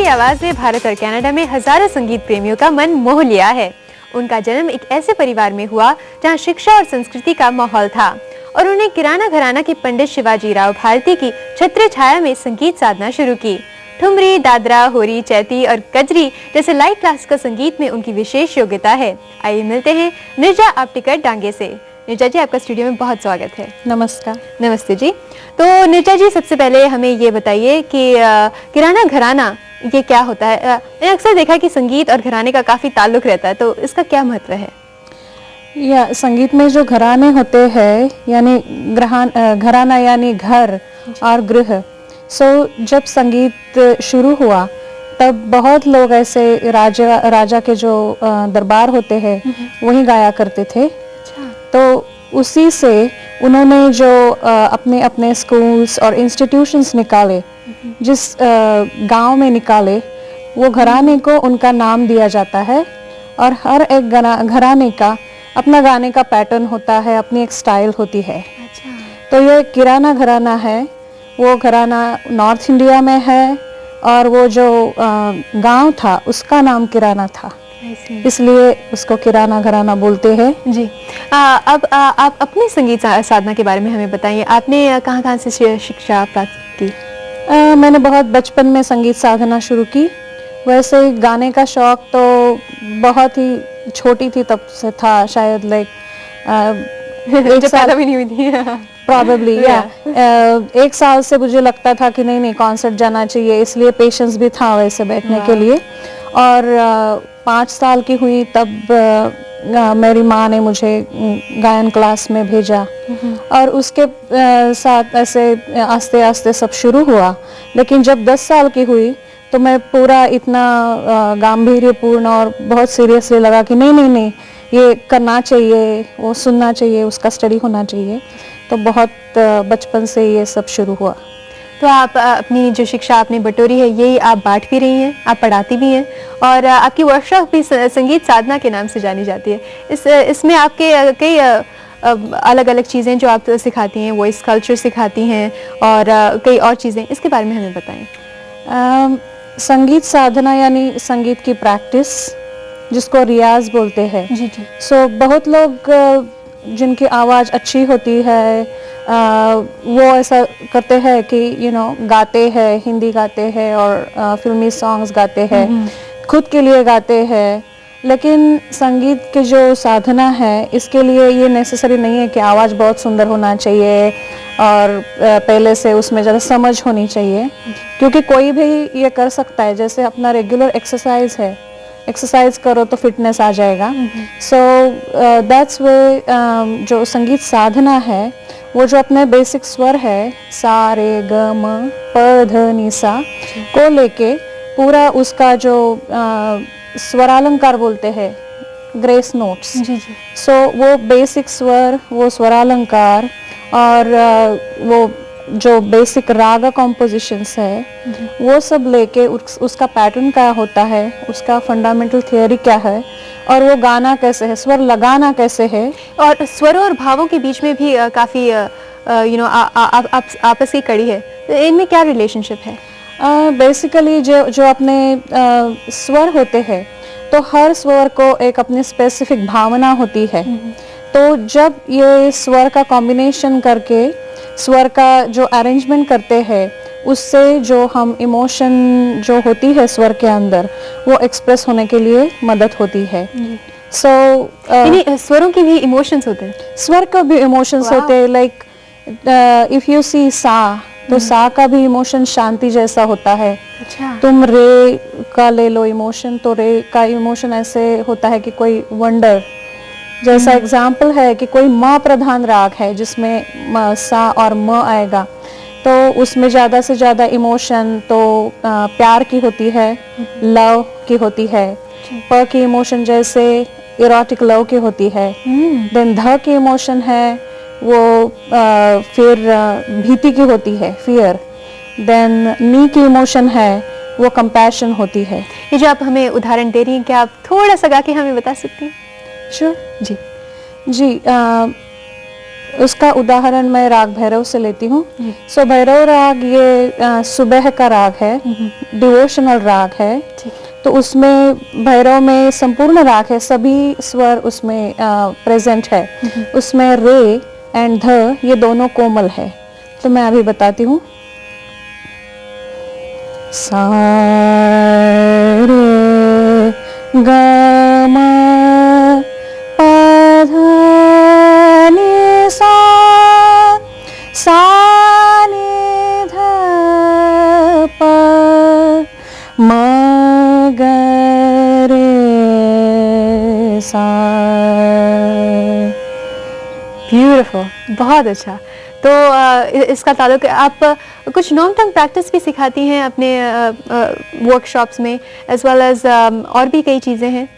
की आवाज ने भारत और कनाडा में हजारों संगीत प्रेमियों का मन मोह लिया है। उनका जन्म एक ऐसे परिवार में हुआ जहां शिक्षा और संस्कृति का माहौल था और उन्हें किराना घराना के पंडित शिवाजी राव भारती की छत्र छाया में संगीत साधना शुरू की। ठुमरी, दादरा, होरी, चैती और कजरी जैसे लाइट क्लासिकल संगीत में उनकी विशेष योग्यता है। आइए मिलते हैं निर्जा आपटिकर डांगे से। निर्जा जी, आपका स्टूडियो में बहुत स्वागत है। नमस्कार। नमस्ते जी। तो निर्जा जी, सबसे पहले हमें ये बताइए कि किराना घराना ये क्या होता है? मैंने अक्सर देखा कि संगीत और घराने का काफी ताल्लुक रहता है, तो इसका क्या महत्व है? या संगीत में जो घराने होते हैं यानी घराना यानी घर और गृह। जब संगीत शुरू हुआ तब बहुत लोग ऐसे राजा के जो दरबार होते हैं वही गाया करते थे। तो उसी से उन्होंने जो अपने अपने स्कूल्स और इंस्टीट्यूशंस निकाले, जिस गांव में निकाले, वो घराने को उनका नाम दिया जाता है। और हर एक घराने का अपना गाने का पैटर्न होता है, अपनी एक स्टाइल होती है। तो ये किराना घराना है, वो घराना नॉर्थ इंडिया में है और वो जो गांव था उसका नाम किराना था, इसलिए उसको किराना घराना बोलते हैं। जी। अब आप अपनी संगीत साधना के बारे में हमें बताइए। आपने कहाँ से शिक्षा प्राप्त की? मैंने बहुत बचपन में संगीत साधना शुरू की। वैसे गाने का शौक तो बहुत ही छोटी थी तब से था, शायद जब पैदा भी नहीं हुई थी प्रॉबेबली। एक साल से मुझे लगता था कि नहीं कॉन्सर्ट जाना चाहिए, इसलिए पेशेंस भी था वैसे बैठने के लिए। और 5 साल की हुई तब मेरी माँ ने मुझे गायन क्लास में भेजा और उसके साथ ऐसे आस्ते आस्ते सब शुरू हुआ। लेकिन जब 10 साल की हुई तो मैं पूरा इतना गांभीर्यपूर्ण और बहुत सीरियसली लगा कि नहीं ये करना चाहिए, वो सुनना चाहिए, उसका स्टडी होना चाहिए। तो बहुत बचपन से ये सब शुरू हुआ। तो आप अपनी जो शिक्षा आपने बटोरी है यही आप बांट भी रही हैं, आप पढ़ाती भी हैं और आपकी वर्कशॉप भी संगीत साधना के नाम से जानी जाती है। इसमें आपके कई अलग अलग चीज़ें जो आप सिखाती हैं, वॉइस कल्चर सिखाती हैं और कई और चीज़ें, इसके बारे में हमें बताएं। संगीत साधना यानी संगीत की प्रैक्टिस, जिसको रियाज बोलते हैं। जी। बहुत लोग जिनकी आवाज़ अच्छी होती है वो ऐसा करते हैं कि गाते हैं, हिंदी गाते हैं और फिल्मी सॉन्ग्स गाते हैं, खुद के लिए गाते हैं। लेकिन संगीत की जो साधना है इसके लिए ये नेसेसरी नहीं है कि आवाज़ बहुत सुंदर होना चाहिए और पहले से उसमें ज़्यादा समझ होनी चाहिए, क्योंकि कोई भी ये कर सकता है। जैसे अपना रेगुलर एक्सरसाइज है, एक्सरसाइज करो तो फिटनेस आ जाएगा। दैट्स वे जो संगीत साधना है वो जो अपने बेसिक स्वर है सा रे ग म प ध नि सा को लेके पूरा उसका जो स्वरालंकार बोलते हैं, ग्रेस नोट्स। वो बेसिक स्वर, वो स्वरालंकार और वो जो बेसिक राग कॉम्पोजिशंस है वो सब लेके उसका पैटर्न क्या होता है, उसका फंडामेंटल थियोरी क्या है और वो गाना कैसे है, स्वर लगाना कैसे है, और स्वरों और भावों के बीच में भी काफी आपस की कड़ी है। तो इनमें क्या रिलेशनशिप है? बेसिकली जो अपने स्वर होते हैं तो हर स्वर को एक अपनी स्पेसिफिक भावना होती है। तो जब ये स्वर का कॉम्बिनेशन करके स्वर का जो अरेंजमेंट करते हैं उससे जो हम इमोशन जो होती है स्वर के अंदर वो एक्सप्रेस होने के लिए मदद होती है। स्वरों की भी इमोशंस होते हैं? स्वर का भी इमोशंस होते हैं। लाइक इफ यू सी सा, तो सा का भी इमोशन शांति जैसा होता है। तुम रे का ले लो इमोशन, तो रे का इमोशन ऐसे होता है कि कोई वंडर जैसा। एग्जाम्पल है कि कोई म प्रधान राग है जिसमें सा और म आएगा, तो उसमें ज़्यादा से ज़्यादा इमोशन तो प्यार की होती है, लव की होती है। प की इमोशन जैसे इरोटिक लव की होती है। देन ध की इमोशन है वो फिर भीति की होती है, फियर। देन नी की इमोशन है वो कंपैशन होती है। ये जो आप हमें उदाहरण दे रही हैं, क्या आप थोड़ा सा गा के हमें बता सकती हैं? श्योर। जी। उसका उदाहरण मैं राग भैरव से लेती हूँ। सो भैरव राग ये सुबह का राग है, डिवोशनल राग है। तो उसमें भैरव में संपूर्ण राग है, सभी स्वर उसमें प्रेजेंट है। उसमें रे एंड ध ये दोनों कोमल है। तो मैं अभी बताती हूँ। सा रे ग म प ध नि सा, सा नि ध प म ग रे सा। ब्यूटीफुल, बहुत अच्छा। तो इसका ताल्लुक, आप कुछ लॉन्ग टर्म प्रैक्टिस भी सिखाती हैं अपने वर्कशॉप्स में, एज वेल एज और भी कई चीज़ें हैं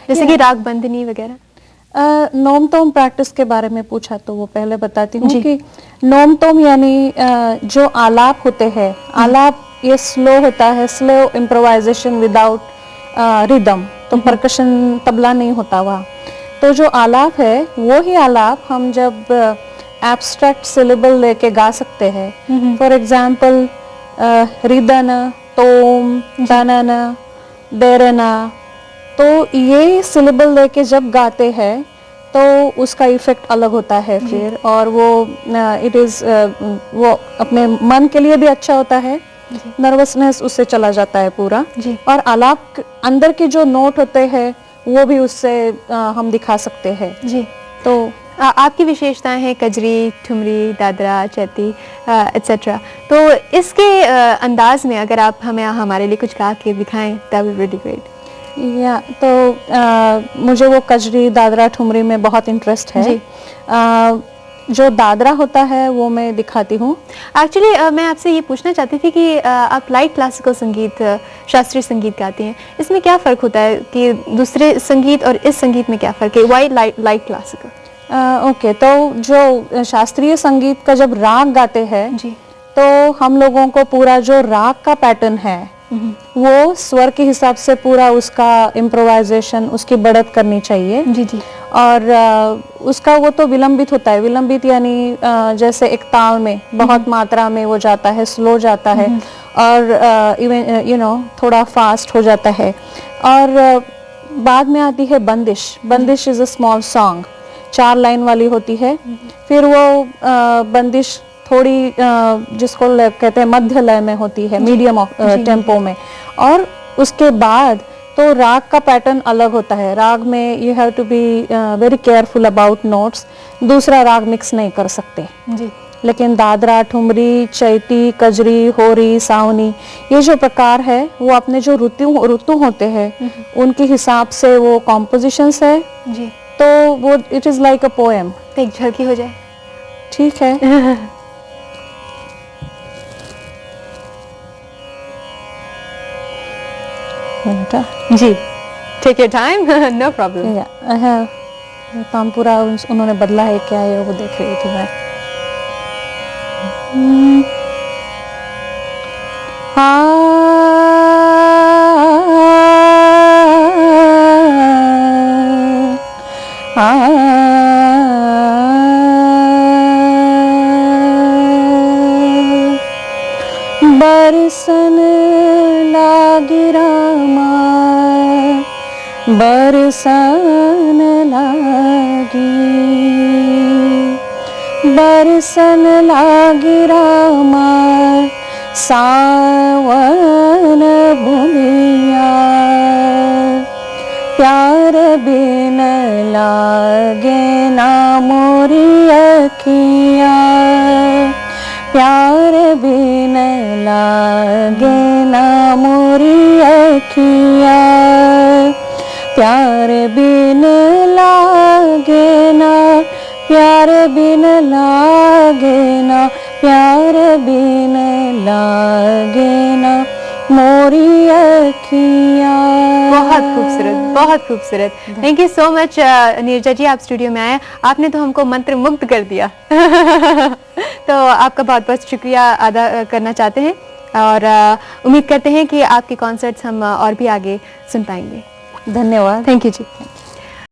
जैसे कि राग बंधनी वगैरह? नोम तोम प्रैक्टिस के बारे में पूछा तो वो पहले बताती हूँ कि नोम तोम यानी जो आलाप होते हैं, आलाप ये स्लो होता है, स्लो इम्प्रोवाइजेशन विदाउट रिदम। तो परकशन तबला नहीं होता वहाँ। तो जो आलाप है वो ही आलाप हम जब एब्स्ट्रैक्ट सिलेबल लेके गा सकते हैं। फॉर एग्जाम्पल रिदन, तोम, दनन, देरना। तो ये सिलेबल लेके जब गाते हैं तो उसका इफेक्ट अलग होता है फिर, और वो इट इज वो अपने मन के लिए भी अच्छा होता है, नर्वसनेस उससे चला जाता है पूरा। और आलाप अंदर के जो नोट होते हैं वो भी उससे हम दिखा सकते हैं। जी। तो आपकी विशेषताएं हैं कजरी, ठुमरी, दादरा, चैती एटसेट्रा। तो इसके अंदाज में अगर आप हमें हमारे लिए कुछ गा के दिखाएं, that would be really great. या तो मुझे वो कजरी, दादरा, ठुमरी में बहुत इंटरेस्ट है। जो दादरा होता है वो मैं दिखाती हूँ। एक्चुअली मैं आपसे ये पूछना चाहती थी कि आप लाइट क्लासिकल संगीत, शास्त्रीय संगीत गाती हैं, इसमें क्या फ़र्क होता है कि दूसरे संगीत और इस संगीत में क्या फ़र्क है? Y light classical? ओके, तो जो शास्त्रीय संगीत का जब राग गाते हैं तो हम लोगों को पूरा जो राग का पैटर्न है वो स्वर के हिसाब से पूरा उसका इम्प्रोवाइजेशन, उसकी बढ़त करनी चाहिए। जी। और उसका वो तो विलंबित होता है। विलंबित यानी जैसे एक ताल में बहुत मात्रा में वो जाता है, स्लो जाता है, और इवन थोड़ा फास्ट हो जाता है। और बाद में आती है बंदिश। बंदिश is a small song, 4 line वाली होती है। फिर वो बंदिश थोड़ी जिसको कहते हैं मध्य लय में होती है, मीडियम टेम्पो में। और उसके बाद तो राग का पैटर्न अलग होता है। राग में you have to be very careful about notes. दूसरा राग मिक्स नहीं कर सकते जी। लेकिन दादरा, ठुमरी, चैती, कजरी, होरी, सावनी, ये जो प्रकार है वो अपने जो ऋतु होते हैं उनके हिसाब से वो कॉम्पोजिशंस है जी। तो वो it is like a poem. एक झलकी हो जाए? ठीक है। जी, take your time, no problem. Tanpura उन्होंने बदला है क्या, ये वो देख रही थी मैं। बरसन लागी रामा, बरसन लागी, बरसन लागी रामा, सावन भूमिया, प्यार बिन लागे ना मोरी अखिया, प्यार बिन लागे ना मोरी अखिया, प्यार बिन लागे ना, प्यार बिन लागे ना, प्यार बिन लागे ना मोरी अखिया। बहुत खूबसूरत, बहुत खूबसूरत। Thank you so much Neerja ji, आप स्टूडियो में आए, आपने तो हमको मंत्र मुग्ध कर दिया। तो आपका बहुत बहुत शुक्रिया अदा करना चाहते हैं, और उम्मीद करते हैं कि आपके कॉन्सर्ट्स हम और भी आगे सुन पाएंगे। धन्यवाद। Thank you ji.